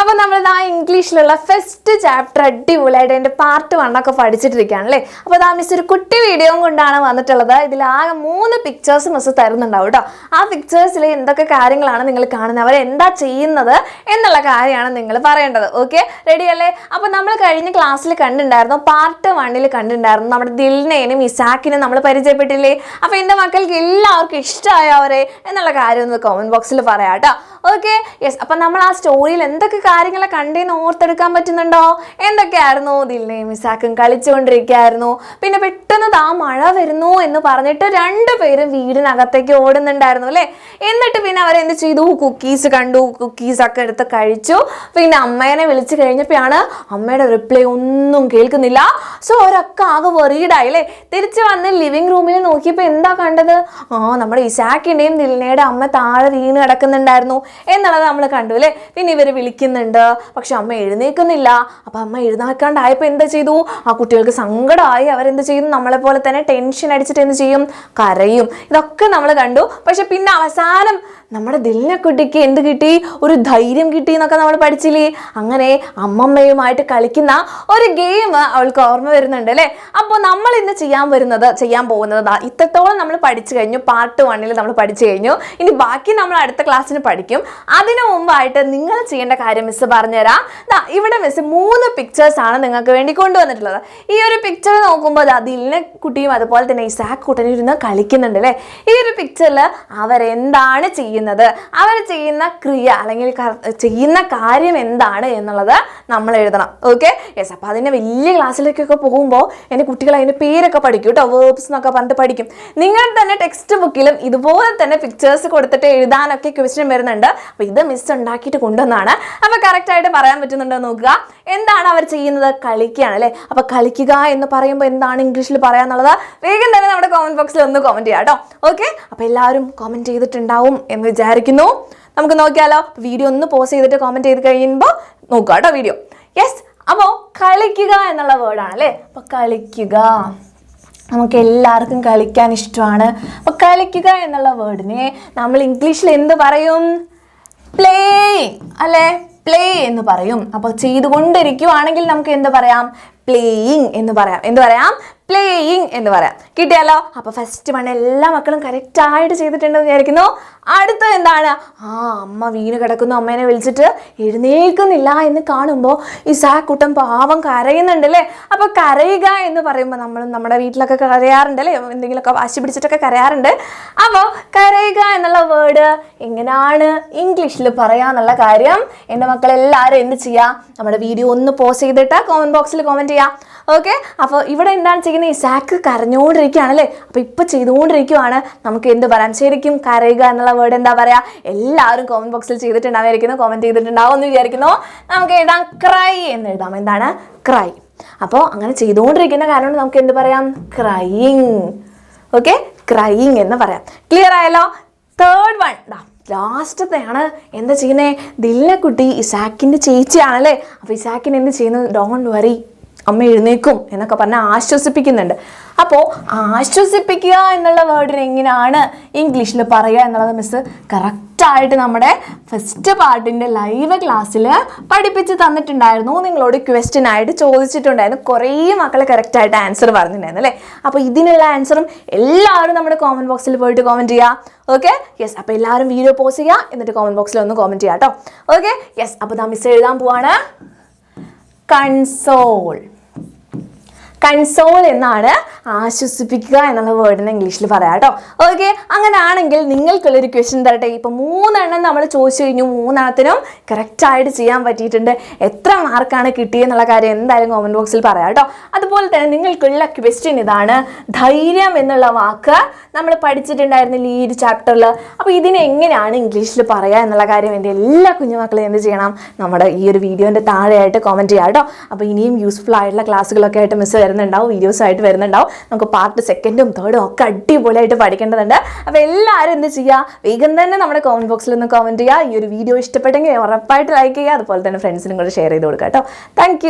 അപ്പോൾ നമ്മൾ ആ ഇംഗ്ലീഷിലുള്ള ഫസ്റ്റ് ചാപ്റ്റർ അടിപൊളിയായിട്ട് അതിൻ്റെ പാർട്ട് 1 ഒക്കെ പഠിച്ചിട്ടിരിക്കുകയാണല്ലേ. അപ്പോൾ ആ മിസ് ഒരു കുട്ടി വീഡിയോ കൊണ്ടാണ് വന്നിട്ടുള്ളത്. ഇതിലാകെ 3 പിക്ചേഴ്സ് മിസ് തരുന്നുണ്ടാവും കേട്ടോ. ആ പിക്ചേഴ്സിൽ എന്തൊക്കെ കാര്യങ്ങളാണ് നിങ്ങൾ കാണുന്നത്, അവരെന്താ ചെയ്യുന്നത് എന്നുള്ള കാര്യമാണ് നിങ്ങൾ പറയേണ്ടത്. ഓക്കെ, റെഡി അല്ലേ? അപ്പോൾ നമ്മൾ കഴിഞ്ഞ ക്ലാസ്സിൽ കണ്ടിട്ടുണ്ടായിരുന്നു, പാർട്ട് 1 കണ്ടിട്ടുണ്ടായിരുന്നു, നമ്മുടെ ദിൽനേനും ഇസാക്കിനും നമ്മൾ പരിചയപ്പെട്ടില്ലേ. അപ്പോൾ എൻ്റെ മക്കൾക്ക് എല്ലാവർക്കും ഇഷ്ടമായോ അവരെ എന്നുള്ള കാര്യം ഒന്ന് കമൻറ്റ് ബോക്സിൽ പറയാം കേട്ടോ. Okay, yes. അപ്പം നമ്മൾ ആ സ്റ്റോറിയിൽ എന്തൊക്കെ കാര്യങ്ങളെ കണ്ടേന്ന് ഓർത്തെടുക്കാൻ പറ്റുന്നുണ്ടോ? എന്തൊക്കെയായിരുന്നു? ദിൽനയും ഇസാക്കും കളിച്ചുകൊണ്ടിരിക്കുകയായിരുന്നു. പിന്നെ പെട്ടെന്ന് മഴ വരുന്നു എന്ന് പറഞ്ഞിട്ട് 2 പേരും വീടിനകത്തേക്ക് ഓടുന്നുണ്ടായിരുന്നു അല്ലേ. എന്നിട്ട് പിന്നെ അവരെന്ത് ചെയ്തു? കുക്കീസ് കണ്ടു, കുക്കീസൊക്കെ എടുത്ത് കഴിച്ചു. പിന്നെ അമ്മേനെ വിളിച്ചു കഴിഞ്ഞപ്പോഴാണ് അമ്മയുടെ റിപ്ലൈ ഒന്നും കേൾക്കുന്നില്ല. സോ അവരൊക്കെ ആകെ വെറീഡായി അല്ലേ. തിരിച്ച് വന്ന് ലിവിങ് റൂമിൽ നോക്കിയപ്പോൾ എന്താ കണ്ടത്? നമ്മുടെ ഇസാക്കിൻ്റെയും ദിൽനയുടെ അമ്മ താഴെ വീണ് കിടക്കുന്നുണ്ടായിരുന്നു എന്നുള്ളത് നമ്മൾ കണ്ടു അല്ലേ. പിന്നെ ഇവർ വിളിക്കുന്നുണ്ട്, പക്ഷെ അമ്മ എഴുന്നേൽക്കുന്നില്ല. അപ്പം അമ്മ എഴുന്നേൽക്കാണ്ടായപ്പോൾ എന്താ ചെയ്തു? ആ കുട്ടികൾക്ക് സങ്കടമായി. അവരെന്ത് ചെയ്യും? നമ്മളെ പോലെ തന്നെ ടെൻഷൻ അടിച്ചിട്ട് എന്ത് ചെയ്യും? കരയും. ഇതൊക്കെ നമ്മൾ കണ്ടു. പക്ഷെ പിന്നെ അവസാനം നമ്മുടെ ദിൽനക്കുട്ടിക്ക് എന്ത് കിട്ടി? ഒരു ധൈര്യം കിട്ടി എന്നൊക്കെ നമ്മൾ പഠിച്ചില്ലേ. അങ്ങനെ അമ്മമ്മയുമായിട്ട് കളിക്കുന്ന ഒരു ഗെയിം അവൾക്ക് ഓർമ്മ വരുന്നുണ്ട് അല്ലേ. അപ്പോൾ നമ്മൾ ഇന്ന് ചെയ്യാൻ പോകുന്നത് ഇത്രത്തോളം നമ്മൾ പഠിച്ചു കഴിഞ്ഞു. പാർട്ട് 1 നമ്മൾ പഠിച്ചു കഴിഞ്ഞു. ഇനി ബാക്കി നമ്മൾ അടുത്ത ക്ലാസ്സിന് പഠിക്കും. അതിനു മുമ്പായിട്ട് നിങ്ങൾ ചെയ്യേണ്ട കാര്യം മിസ് പറഞ്ഞുതരാം. ഇവിടെ മിസ് 3 പിക്ചേഴ്സ് ആണ് നിങ്ങൾക്ക് വേണ്ടി കൊണ്ടുവന്നിട്ടുള്ളത്. ഈ ഒരു പിക്ചർ നോക്കുമ്പോൾ ദിൽനക്കുട്ടിയും അതുപോലെ തന്നെ ഇസാക്ക് കുട്ടനും ഇരുന്ന് കളിക്കുന്നുണ്ട് അല്ലേ. ഈ ഒരു പിക്ചറിൽ അവരെന്താണ് ചെയ്യുന്നത്, അവർ ചെയ്യുന്ന ക്രിയ അല്ലെങ്കിൽ ചെയ്യുന്ന കാര്യം എന്താണ് എന്നുള്ളത് നമ്മൾ എഴുതണം. Okay, yes. അപ്പോൾ അതിൻ്റെ വലിയ ക്ലാസ്സിലേക്കൊക്കെ പോകുമ്പോൾ എൻ്റെ കുട്ടികൾ അതിൻ്റെ പേരൊക്കെ പഠിക്കും കേട്ടോ. വേർബ്സ് എന്നൊക്കെ പറഞ്ഞിട്ട് പഠിക്കും. നിങ്ങൾ തന്നെ ടെക്സ്റ്റ് ബുക്കിലും ഇതുപോലെ തന്നെ പിക്ചേഴ്സ് കൊടുത്തിട്ട് എഴുതാനൊക്കെ ക്വസ്റ്റ്യൻ വരുന്നുണ്ട്. അപ്പോൾ ഇത് മിസ് ഉണ്ടാക്കിയിട്ട് കൊണ്ടുവന്നാണ്. അപ്പോൾ കറക്റ്റായിട്ട് പറയാൻ പറ്റുന്നുണ്ടോ നോക്കുക. എന്താണ് അവർ ചെയ്യുന്നത്? കളിക്കുകയാണ് അല്ലേ. അപ്പോൾ കളിക്കുക എന്ന് പറയുമ്പോൾ എന്താണ് ഇംഗ്ലീഷിൽ പറയാന്നുള്ളത് വേഗം തന്നെ നമ്മുടെ കമൻറ്റ് ബോക്സിൽ ഒന്ന് കമൻറ്റ് ചെയ്യാം കേട്ടോ. ഓക്കെ, അപ്പോൾ എല്ലാവരും കമൻറ്റ് ചെയ്തിട്ടുണ്ടാവും എന്ന് വിചാരിക്കുന്നു. നമുക്ക് നോക്കിയാലോ. വീഡിയോ ഒന്ന് പോസ് ചെയ്തിട്ട് കമൻറ്റ് ചെയ്ത് കഴിയുമ്പോൾ നോക്കുക കേട്ടോ വീഡിയോ. യെസ്. അപ്പോൾ കളിക്കുക എന്നുള്ള വേർഡാണ് അല്ലേ. അപ്പോൾ കളിക്കുക നമുക്ക് എല്ലാവർക്കും കളിക്കാൻ ഇഷ്ടമാണ്. അപ്പോൾ കളിക്കുക എന്നുള്ള വേർഡിനെ നമ്മൾ ഇംഗ്ലീഷിൽ എന്ത് പറയും? പ്ലേയിങ് അല്ലേ. പ്ലേ എന്ന് പറയും. അപ്പോൾ ചെയ്തുകൊണ്ടിരിക്കുവാണെങ്കിൽ നമുക്ക് എന്ത് പറയാം? പ്ലേയിങ് എന്ന് പറയാം. എന്ത് പറയാം? പ്ലേയിങ് എന്ന് പറയാം. കിട്ടിയാലോ? അപ്പോൾ ഫസ്റ്റ് 1 എല്ലാ മക്കളും കറക്റ്റായിട്ട് ചെയ്തിട്ടുണ്ടെന്ന് വിചാരിക്കുന്നു. അടുത്തത് എന്താണ്? അമ്മ വീണ് കിടക്കുന്നു. അമ്മേനെ വിളിച്ചിട്ട് എഴുന്നേൽക്കുന്നില്ല എന്ന് കാണുമ്പോൾ ഇസാക്കുട്ടൻ പാവം കരയുന്നുണ്ട് അല്ലേ. അപ്പോൾ കരയുക എന്ന് പറയുമ്പോൾ നമ്മൾ നമ്മുടെ വീട്ടിലൊക്കെ കരയാറുണ്ട് അല്ലേ. എന്തെങ്കിലുമൊക്കെ വാശി പിടിച്ചിട്ടൊക്കെ കരയാറുണ്ട്. അപ്പോൾ കരയുക എന്നുള്ള വേർഡ് എങ്ങനെയാണ് ഇംഗ്ലീഷിൽ പറയാന്നുള്ള കാര്യം എൻ്റെ മക്കളെല്ലാവരും എന്ത് ചെയ്യുക? നമ്മുടെ വീഡിയോ ഒന്ന് പോസ് ചെയ്തിട്ട് കമൻറ്റ് ബോക്സിൽ കമൻറ്റ് ചെയ്യാം. ഓക്കെ, അപ്പോൾ ഇവിടെ എന്താണ് ചെയ്യുന്നത്? ഇസാക്ക് കരഞ്ഞുകൊണ്ടിരിക്കുകയാണല്ലേ. അപ്പോൾ ഇപ്പോൾ ചെയ്തുകൊണ്ടിരിക്കുവാണ്. നമുക്ക് എന്ത് പറയാം? ശരിക്കും കരയുക എന്നുള്ള വേർഡ് എന്താ പറയുക? എല്ലാവരും കമൻറ്റ് ബോക്സിൽ ചെയ്തിട്ടുണ്ടാവുമായിരിക്കുന്നു, കമൻറ്റ് ചെയ്തിട്ടുണ്ടാവും എന്ന് വിചാരിക്കുന്നു. നമുക്ക് എഴുതാം ക്രൈ എന്ന് എഴുതാം. എന്താണ്? ക്രൈ. അപ്പോൾ അങ്ങനെ ചെയ്തുകൊണ്ടിരിക്കുന്ന കാരണം നമുക്ക് എന്ത് പറയാം? ക്രൈയിങ്. ഓക്കെ, ക്രൈയിങ് എന്ന് പറയാം. ക്ലിയർ ആയല്ലോ? തേർഡ് 1 ലാസ്റ്റത്തെയാണ്. എന്താ ചെയ്യുന്നത്? ദിൽനക്കുട്ടി ഇസാക്കിൻ്റെ ചേച്ചിയാണല്ലേ. അപ്പോൾ ഇസാക്കിന് എന്ത് ചെയ്യുന്നു? ഡോണ്ട് വറി, അമ്മ എഴുന്നേക്കും എന്നൊക്കെ പറഞ്ഞാൽ ആശ്വസിപ്പിക്കുന്നുണ്ട്. അപ്പോൾ ആശ്വസിപ്പിക്കുക എന്നുള്ള വേർഡിന് എങ്ങനെയാണ് ഇംഗ്ലീഷിൽ പറയുക എന്നുള്ളത് മിസ് കറക്റ്റായിട്ട് നമ്മുടെ ഫസ്റ്റ് പാർട്ടിൻ്റെ ലൈവ് ക്ലാസ്സിൽ പഠിപ്പിച്ച് തന്നിട്ടുണ്ടായിരുന്നു. നിങ്ങളോട് ക്വസ്റ്റ്യൻ ആയിട്ട് ചോദിച്ചിട്ടുണ്ടായിരുന്നു. കുറേ മക്കൾ കറക്റ്റായിട്ട് ആൻസർ പറഞ്ഞിട്ടുണ്ടായിരുന്നു അല്ലേ. അപ്പോൾ ഇതിനുള്ള ആൻസറും എല്ലാവരും നമ്മുടെ കമൻറ്റ് ബോക്സിൽ പോയിട്ട് കമൻറ്റ് ചെയ്യുക. Okay, yes. അപ്പോൾ എല്ലാവരും വീഡിയോ പോസ്റ്റ് ചെയ്യുക, എന്നിട്ട് കമൻറ്റ് ബോക്സിൽ ഒന്ന് കമൻറ്റ് ചെയ്യാം കേട്ടോ. Okay, yes. അപ്പോൾ മിസ് എഴുതാൻ പോവാണ് കൺസോൾ. കൺസോൾ എന്നാണ് ആശ്വസിപ്പിക്കുക എന്നുള്ള വേർഡിന് ഇംഗ്ലീഷിൽ പറയാം കേട്ടോ. ഓക്കെ, അങ്ങനെ ആണെങ്കിൽ നിങ്ങൾക്കുള്ളൊരു ക്വസ്റ്റ്യൻ തരട്ടെ. ഇപ്പോൾ 3 നമ്മൾ ചോദിച്ചു കഴിഞ്ഞു. 3 കറക്റ്റായിട്ട് ചെയ്യാൻ പറ്റിയിട്ടുണ്ട്. എത്ര മാർക്കാണ് കിട്ടിയെന്നുള്ള കാര്യം എന്തായാലും കമൻറ്റ് ബോക്സിൽ പറയാം കേട്ടോ. അതുപോലെ തന്നെ നിങ്ങൾക്കുള്ള ക്വസ്റ്റ്യൻ ഇതാണ്. ധൈര്യം എന്നുള്ള വാക്ക് നമ്മൾ പഠിച്ചിട്ടുണ്ടായിരുന്നില്ല ഈ ഒരു ചാപ്റ്ററിൽ. അപ്പോൾ ഇതിനെ എങ്ങനെയാണ് ഇംഗ്ലീഷിൽ പറയുക എന്നുള്ള കാര്യം എൻ്റെ എല്ലാ കുഞ്ഞുമക്കളും എന്ത് ചെയ്യണം? നമ്മുടെ ഈ ഒരു വീഡിയോൻ്റെ താഴെയായിട്ട് കമൻറ്റ് ചെയ്യാം കേട്ടോ. അപ്പോൾ ഇനിയും യൂസ്ഫുൾ ആയിട്ടുള്ള ക്ലാസ്സുകളൊക്കെ ആയിട്ട് മിസ് വരുന്നുണ്ടാവും, വീഡിയോസ് ആയിട്ട് വരുന്നുണ്ടാവും. നമുക്ക് പാർട്ട് 2ഉം 3ഉം ഒക്കെ അടിപൊളിയായിട്ട് പഠിക്കേണ്ടതുണ്ട്. അപ്പോൾ എല്ലാവരും എന്ത് ചെയ്യുക? വേഗം തന്നെ നമ്മുടെ കമൻറ്റ് ബോക്സിൽ ഒന്ന് കമൻറ്റ് ചെയ്യുക. ഈ ഒരു വീഡിയോ ഇഷ്ടപ്പെട്ടെങ്കിൽ ഉറപ്പായിട്ട് ലൈക്ക് ചെയ്യുക. അതുപോലെ തന്നെ ഫ്രണ്ട്സിനും കൂടെ ഷെയർ ചെയ്ത് കൊടുക്കുക കേട്ടോ. താങ്ക്